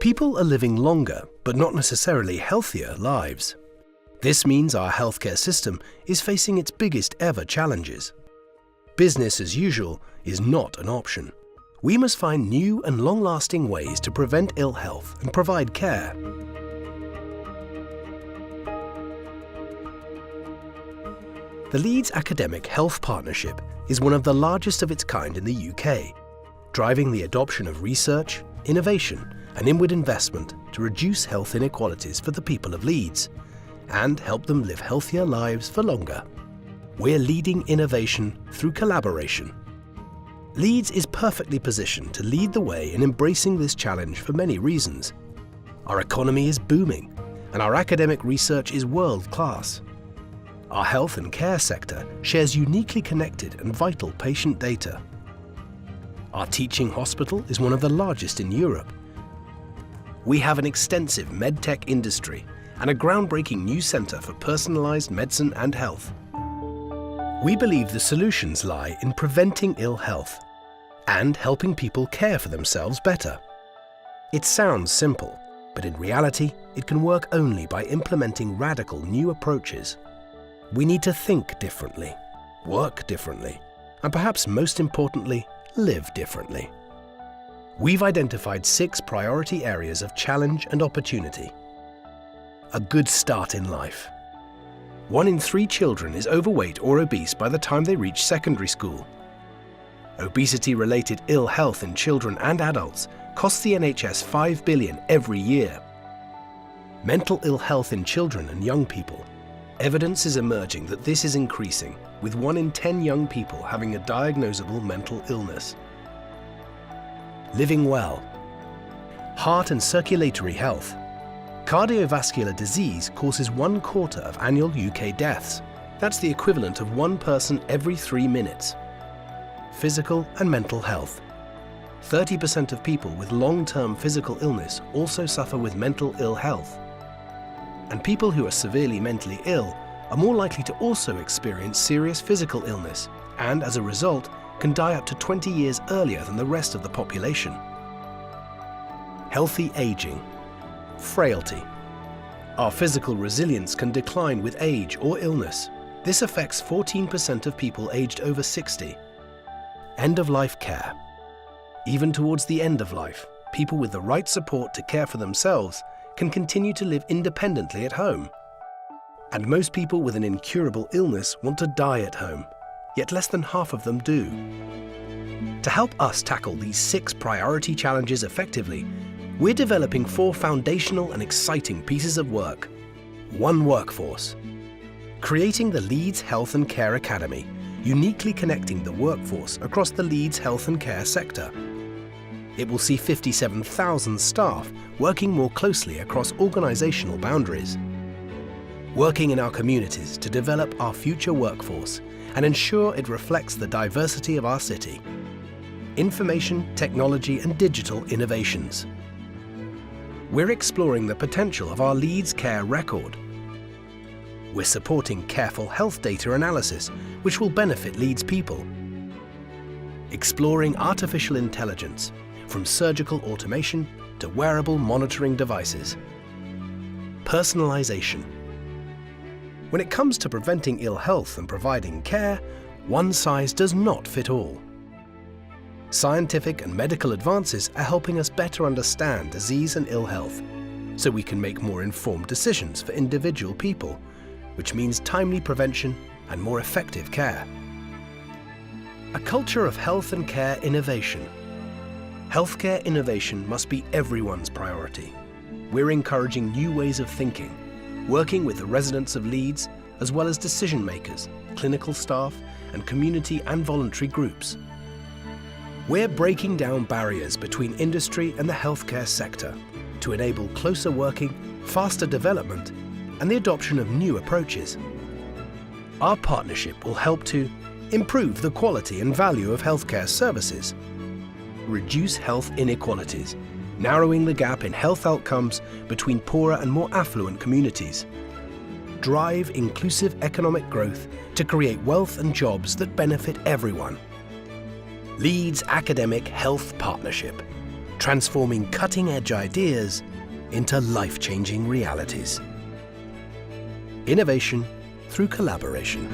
People are living longer, but not necessarily healthier lives. This means our healthcare system is facing its biggest ever challenges. Business as usual is not an option. We must find new and long-lasting ways to prevent ill health and provide care. The Leeds Academic Health Partnership is one of the largest of its kind in the UK, driving the adoption of research, innovation and inward investment to reduce health inequalities for the people of Leeds and help them live healthier lives for longer. We're leading innovation through collaboration. Leeds is perfectly positioned to lead the way in embracing this challenge for many reasons. Our economy is booming and our academic research is world-class. Our health and care sector shares uniquely connected and vital patient data. Our teaching hospital is one of the largest in Europe. We have an extensive medtech industry and a groundbreaking new centre for personalised medicine and health. We believe the solutions lie in preventing ill health and helping people care for themselves better. It sounds simple, but in reality, it can work only by implementing radical new approaches. We need to think differently, work differently, and perhaps most importantly, live differently. We've identified 6 priority areas of challenge and opportunity. A good start in life. 1 in 3 children is overweight or obese by the time they reach secondary school. Obesity-related ill health in children and adults costs the NHS £5 billion every year. Mental ill health in children and young people. Evidence is emerging that this is increasing, with 1 in 10 young people having a diagnosable mental illness. Living well. Heart and circulatory health. Cardiovascular disease causes 1/4 of annual UK deaths. That's the equivalent of 1 person every 3 minutes. Physical and mental health. 30% of people with long-term physical illness also suffer with mental ill health. And people who are severely mentally ill are more likely to also experience serious physical illness and, as a result, can die up to 20 years earlier than the rest of the population. Healthy aging. Frailty. Our physical resilience can decline with age or illness. This affects 14% of people aged over 60. End-of-life care. Even towards the end of life, people with the right support to care for themselves can continue to live independently at home. And most people with an incurable illness want to die at home, yet less than half of them do. To help us tackle these 6 priority challenges effectively, we're developing 4 foundational and exciting pieces of work. 1 workforce. Creating the Leeds Health and Care Academy, uniquely connecting the workforce across the Leeds health and care sector. It will see 57,000 staff working more closely across organisational boundaries. Working in our communities to develop our future workforce and ensure it reflects the diversity of our city. Information, technology and digital innovations. We're exploring the potential of our Leeds Care record. We're supporting careful health data analysis, which will benefit Leeds people. Exploring artificial intelligence, from surgical automation to wearable monitoring devices. Personalisation. When it comes to preventing ill health and providing care, one size does not fit all. Scientific and medical advances are helping us better understand disease and ill health, so we can make more informed decisions for individual people, which means timely prevention and more effective care. A culture of health and care innovation. Healthcare innovation must be everyone's priority. We're encouraging new ways of thinking, working with the residents of Leeds, as well as decision makers, clinical staff, and community and voluntary groups. We're breaking down barriers between industry and the healthcare sector to enable closer working, faster development, and the adoption of new approaches. Our partnership will help to improve the quality and value of healthcare services, reduce health inequalities, narrowing the gap in health outcomes between poorer and more affluent communities, drive inclusive economic growth to create wealth and jobs that benefit everyone. Leeds Academic Health Partnership, transforming cutting-edge ideas into life-changing realities. Innovation through collaboration.